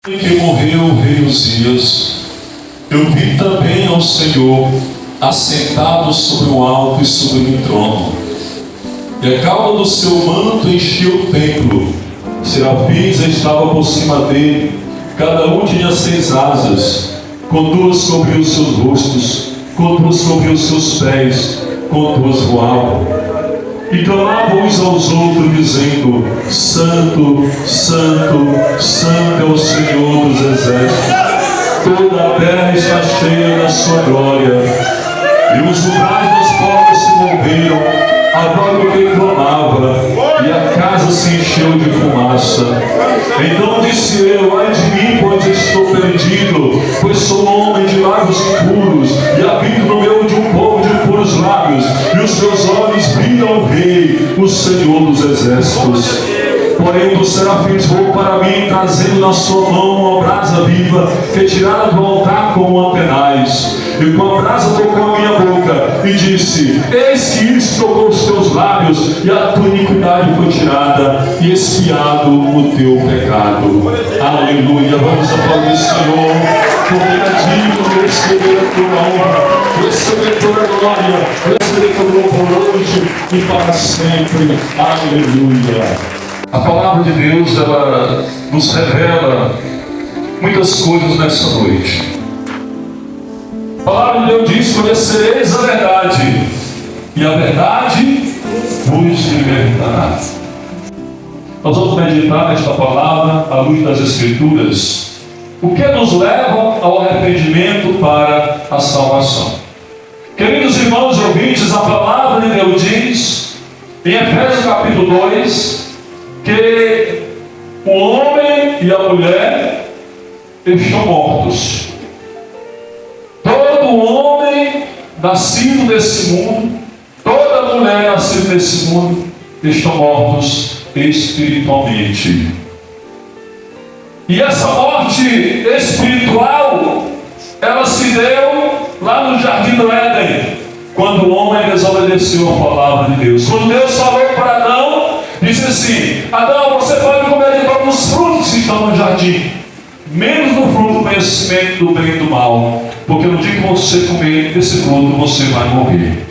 Que morreu o rei Uzias, eu vi também ao Senhor assentado sobre um alto e sublime trono, e a cauda do seu manto enchia o templo. Serafins estavam por cima dele, cada um tinha 6 asas, com 2 cobriam os seus rostos, com 2 cobriam os seus pés, com 2 voavam. E clamavam uns aos outros, dizendo: Santo, Santo, Santo é o Senhor dos exércitos. Toda a terra está cheia da sua glória. E os umbrais dos povos se moveram, agora o rei clamava, e a casa se encheu de fumaça. Então disse eu: ai de mim, pois estou perdido, pois sou homem de lábios puros, e habito no meio de um povo de puros lábios, e os meus olhos viram o Rei, o Senhor dos exércitos. Porém dos serafins voou para mim, trazendo na sua mão uma brasa viva, retirada do altar com um tenaz. E com a brasa tocou a minha boca, e disse: eis que isto tocou os teus lábios, e a tua iniquidade foi tirada, e expiado o teu pecado. Aleluia. Vamos aplaudir o Senhor, porque é digno de receber a tua honra, receber toda a glória, receber todo o louvor hoje e para sempre. Aleluia. A palavra de Deus, ela nos revela muitas coisas nessa noite. A palavra de Deus diz: conhecereis a verdade, e a verdade vos libertará. Nós vamos meditar nesta palavra à luz das Escrituras, o que nos leva ao arrependimento para a salvação. Queridos irmãos e ouvintes, a palavra de Deus diz em Efésios capítulo 2 que o homem e a mulher estão mortos. Todo homem nascido nesse mundo, toda mulher nascida nesse mundo, estão mortos espiritualmente. E essa morte espiritual, ela se deu lá no Jardim do Éden, quando o homem desobedeceu a palavra de Deus. Quando Deus falou para Adão, disse assim: Adão, você pode comer de todos os frutos que estão no jardim, menos do fruto do conhecimento do bem e do mal, porque no dia que você comer esse fruto, você vai morrer.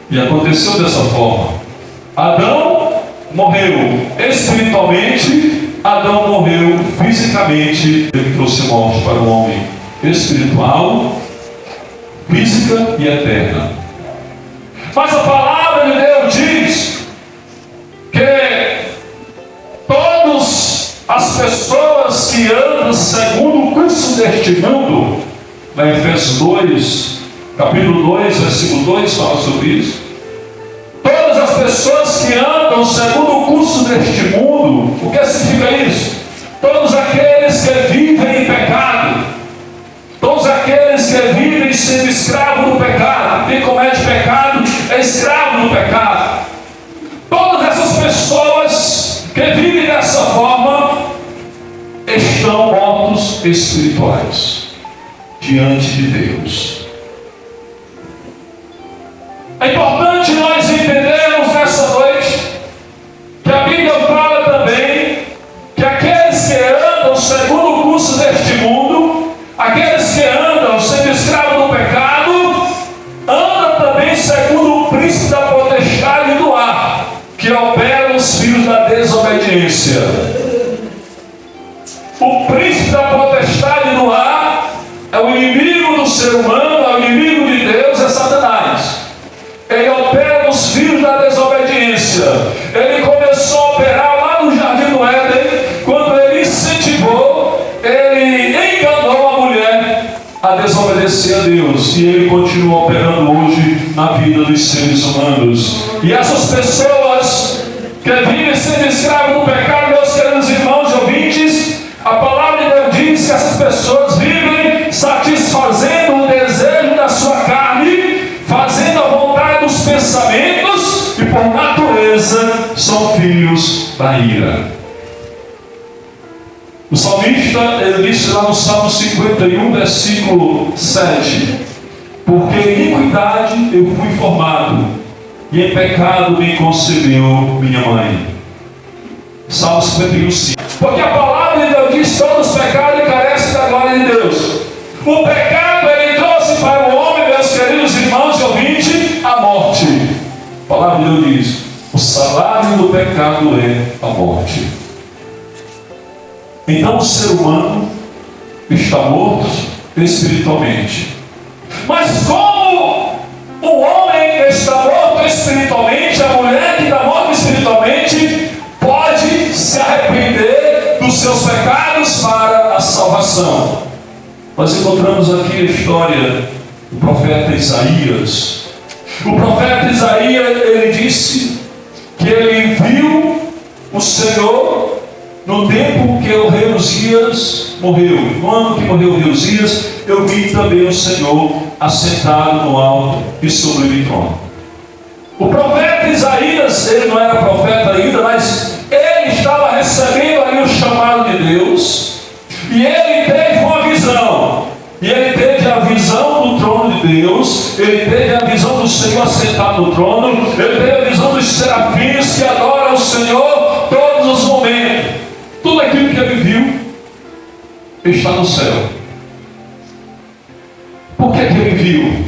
E aconteceu dessa forma. Adão morreu espiritualmente, Adão morreu fisicamente. Ele trouxe morte para o homem espiritual, física e eterna. Mas a palavra de Deus diz que todas as pessoas que andam segundo o curso deste mundo, na Efésios 2, capítulo 2, versículo 2, fala sobre isso. Todas as pessoas que andam segundo o curso deste mundo, o que significa isso? Todos aqueles que vivem em pecado, todos aqueles que vivem sendo escravo do pecado. Quem comete pecado é escravo do pecado. Todas essas pessoas que vivem dessa forma estão mortos espirituais diante de Deus. É importante nós entendermos nessa noite que a Bíblia fala também que aqueles que andam segundo o curso deste mundo, aqueles que andam sendo escravos do pecado, andam também segundo o príncipe da potestade do ar, que opera os filhos da desobediência. O príncipe da potestade do ar é o inimigo do ser humano, é o inimigo de Deus, é Satanás. Ele opera os filhos da desobediência. Ele começou a operar lá no Jardim do Éden, quando ele incentivou, ele enganou a mulher a desobedecer a Deus, e ele continua operando hoje na vida dos seres humanos. E essas pessoas que vivem sendo escravos do pecado, meus queridos irmãos e ouvintes, a palavra de Deus diz que essas pessoas vivem satisfazendo o desejo da sua carne, fazendo a vontade dos pensamentos, e por natureza são filhos da ira. O salmista, ele disse lá no Salmo 51, versículo 7: porque em iniquidade eu fui formado, e em pecado me concebeu minha mãe. Salmo 51, 5. Porque a palavra de Deus diz que estão nos pecados e carecem da glória de Deus. O pecado, ele trouxe para o homem, meus queridos irmãos e ouvintes, a morte. A palavra de Deus diz: o salário do pecado é a morte. Então o ser humano está morto espiritualmente. Mas como o homem está morto espiritualmente, a mulher que está morta espiritualmente pode se arrepender dos seus pecados para a salvação? Nós encontramos aqui a história do profeta Isaías. O profeta Isaías, ele disse que ele viu o Senhor no tempo que o rei Uzias morreu. No ano que morreu o rei Uzias, eu vi também o Senhor assentado no alto e sublime trono. O profeta Isaías, ele não era profeta ainda, mas ele estava recebendo ali o chamado de Deus, e ele teve uma visão. E ele teve a visão do trono de Deus, ele teve a visão do Senhor assentado no trono, ele teve a visão dos serafins que adoram o Senhor todos os momentos. Tudo aquilo que ele viu está no céu. Por que ele viu?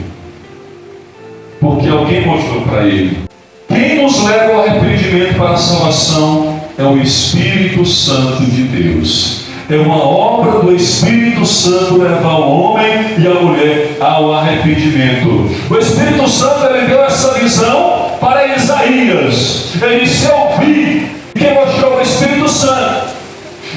Porque alguém mostrou para ele. Quem nos leva ao arrependimento para a salvação é o Espírito Santo de Deus. É uma obra do Espírito Santo levar o homem e a mulher ao arrependimento. O Espírito Santo, ele deu essa visão para Isaías. Ele disse: eu vi. Quem mostrou? O Espírito Santo.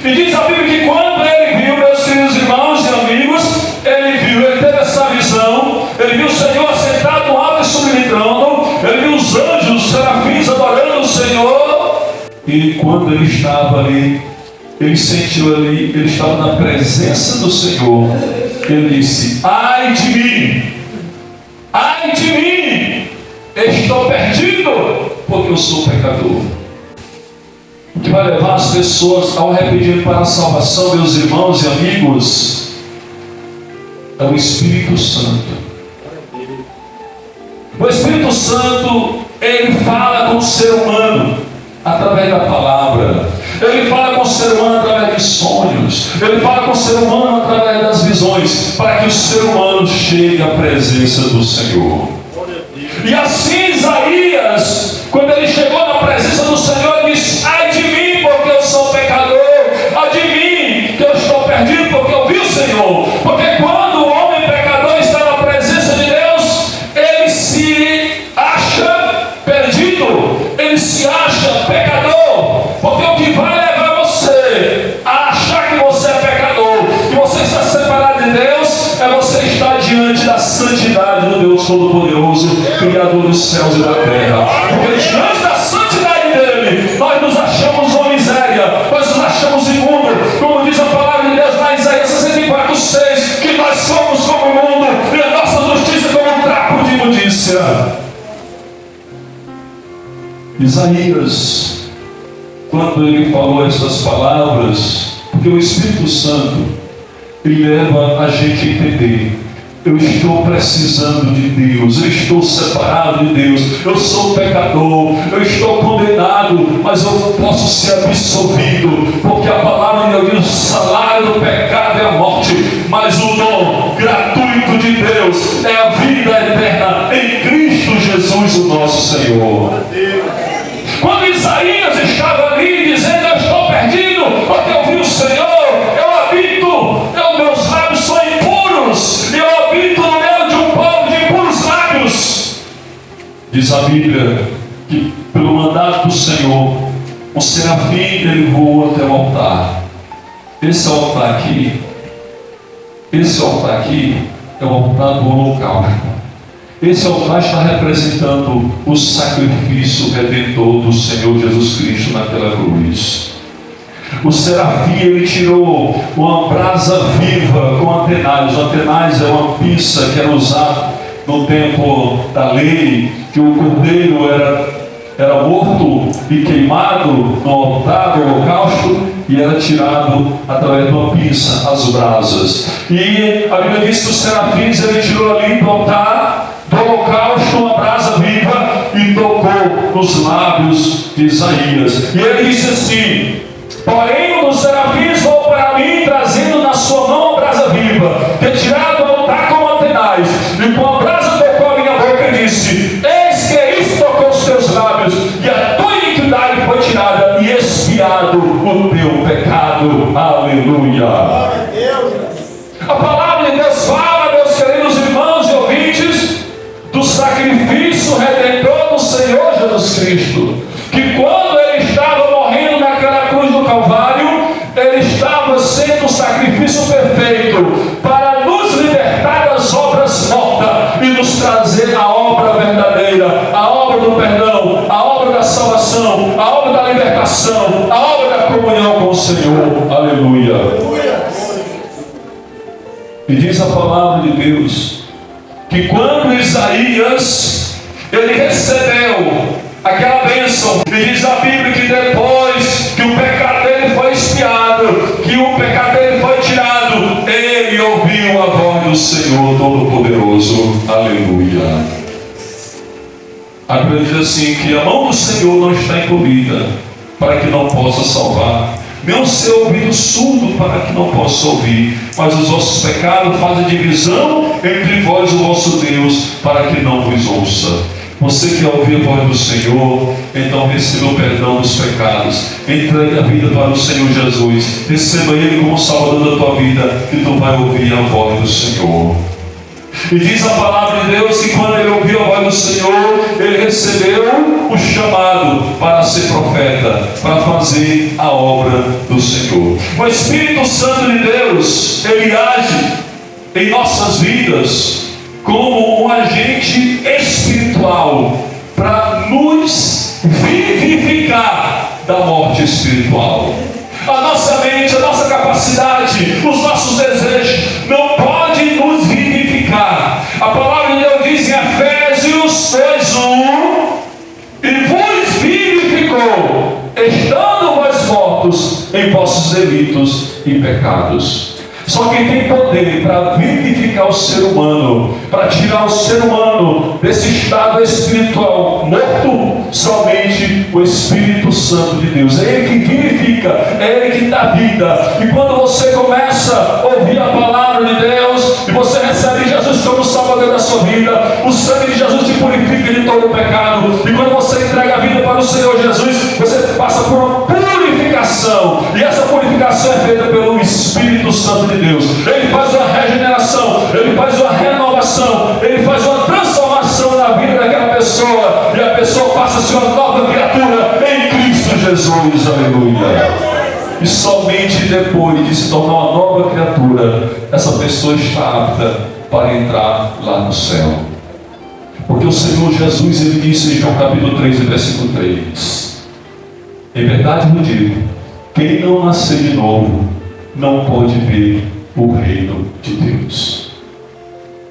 E diz a Bíblia que quando ele viu, meus queridos irmãos e amigos, ele teve essa visão, ele viu o Senhor assentado no alto e sublime trono, ele viu os anjos, os serafins adorando o Senhor, e quando ele estava ali, ele sentiu ali, ele estava na presença do Senhor, ele disse: ai de mim, estou perdido, porque eu sou pecador. O que vai levar as pessoas ao arrependimento para a salvação, meus irmãos e amigos, é o Espírito Santo. O Espírito Santo, ele fala com o ser humano através da palavra, ele fala com o ser humano através de sonhos, ele fala com o ser humano através das visões, para que o ser humano chegue à presença do Senhor. E assim Isaías, quando ele chegou na presença do Senhor, ele disse: ai de mim, porque eu sou pecador, ai de mim, que eu estou perdido, porque eu vi o Senhor. Porque quando o homem pecador está na presença de Deus, ele se acha perdido, ele se acha pecador, porque o que vai levar você a achar que você é pecador, que você está separado de Deus, é você estar diante da santidade do Deus Todo-Poderoso, Criador dos céus e da terra. Porque diante da santidade dele, nós nos achamos uma miséria, nós nos achamos imundo, como diz a palavra de Deus lá em Isaías 64:6, que nós somos como imundo, e a nossa justiça como um trapo de imundícia. Isaías, quando ele falou essas palavras, porque o Espírito Santo, ele leva a gente a entender: eu estou precisando de Deus, eu estou separado de Deus, eu sou pecador, eu estou condenado, mas eu posso ser absolvido, porque a palavra de Deus diz: o salário do pecado é a morte, mas o dom gratuito de Deus é a vida eterna em Cristo Jesus, o nosso Senhor. Quando Isaías estava ali dizendo: eu estou perdido, porque eu vi o Senhor, meus lábios são impuros, e eu habito no meio de um povo de impuros lábios. Diz a Bíblia que pelo mandato do Senhor, o serafim ele voou até o altar. Esse altar aqui é o altar do holocausto. Esse altar está representando o sacrifício redentor do Senhor Jesus Cristo naquela cruz. O serafim, ele tirou uma brasa viva com antenais. O antenais é uma pinça que era usada no tempo da lei, que o cordeiro era morto e queimado no altar do holocausto, e era tirado através de uma pinça as brasas. E a Bíblia diz que os serafins, ele tirou ali do altar do holocausto uma brasa viva e tocou nos lábios de Isaías. E ele disse assim: porém um dos serafins voou para mim, trazendo na sua mão a brasa viva, retirado ao altar como Atenais, e com a brasa tocou a minha boca e disse: eis que isto tocou os teus lábios, e a tua iniquidade foi tirada, e expiado o teu pecado. Aleluia. A palavra de Deus fala, meus queridos irmãos e ouvintes, do sacrifício redentor do Senhor Jesus Cristo, que quando Ele estava morrendo naquela cruz do Calvário, Ele estava sendo o sacrifício perfeito para nos libertar das obras mortas e nos trazer a obra verdadeira, a obra do perdão, a obra da salvação, a obra da libertação, a obra da comunhão com o Senhor. Aleluia. E diz a palavra de Deus que quando Isaías ele recebeu aquela bênção, e diz a Bíblia que depois que o pecado dele foi expiado, que o pecado dele foi tirado, ele ouviu a voz do Senhor Todo-Poderoso. Aleluia. A Bíblia diz assim, que a mão do Senhor não está encoberta para que não possa salvar, nem o seu ouvido surdo para que não possa ouvir, mas os vossos pecados fazem divisão entre vós e o vosso Deus, para que não vos ouça. Você que ouvir a voz do Senhor, então receba o perdão dos pecados, entregue a vida para o Senhor Jesus, receba Ele como Salvador da tua vida, e tu vai ouvir a voz do Senhor. E diz a palavra de Deus que quando ele ouviu a voz do Senhor, ele recebeu o chamado para ser profeta, para fazer a obra do Senhor. O Espírito Santo de Deus, ele age em nossas vidas como um agente espiritual para nos vivificar da morte espiritual. A nossa mente, a nossa capacidade, os nossos desejos não podem nos vivificar. A palavra de Deus diz em Efésios 2:1: e vos vivificou, estando vós mortos em vossos delitos e pecados. Só quem tem poder para vivificar o ser humano, para tirar o ser humano desse estado espiritual morto, somente o Espírito Santo de Deus. É Ele que vivifica, é Ele que dá vida. E quando você começa a ouvir a palavra de Deus, e você recebe Jesus como Salvador da sua vida, o sangue de Jesus te purifica de todo o pecado. E quando você entrega a vida para o Senhor Jesus, você passa por uma purificação. E essa purificação é feita pelo Espírito Santo de Deus. Ele faz uma regeneração, ele faz uma renovação, ele faz uma transformação na vida daquela pessoa, e a pessoa passa a ser uma nova criatura em Cristo Jesus. Aleluia. E somente depois de se tornar uma nova criatura, essa pessoa está apta para entrar lá no céu. Porque o Senhor Jesus, ele disse em João capítulo 3, versículo 3: em verdade eu digo, quem não nascer de novo não pode ver o reino de Deus.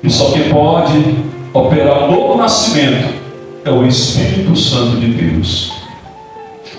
E só quem pode operar o novo nascimento é o Espírito Santo de Deus.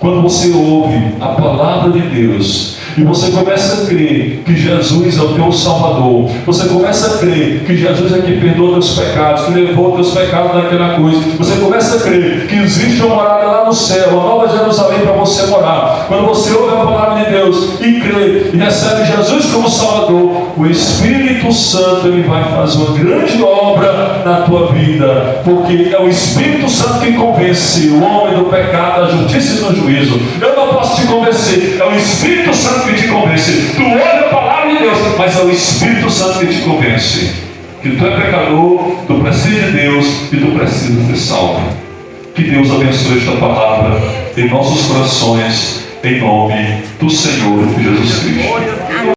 Quando você ouve a palavra de Deus e você começa a crer que Jesus é o teu Salvador, você começa a crer que Jesus é quem perdoa teus pecados, que levou teus pecados naquela cruz, você começa a crer que existe uma morada lá no céu, uma nova Jerusalém para você morar. Quando você ouve a palavra de Deus e crê e recebe Jesus como Salvador, o Espírito Santo ele vai fazer uma grande obra na tua vida, porque é o Espírito Santo que convence o homem do pecado, da justiça e do juízo. Eu não posso te convencer, é o Espírito Santo que te convence. Tu ouve a palavra de Deus, mas é o Espírito Santo que te convence que tu é pecador, tu precisa de Deus e tu precisa ser salvo. Que Deus abençoe esta palavra em nossos corações, em nome do Senhor Jesus Cristo.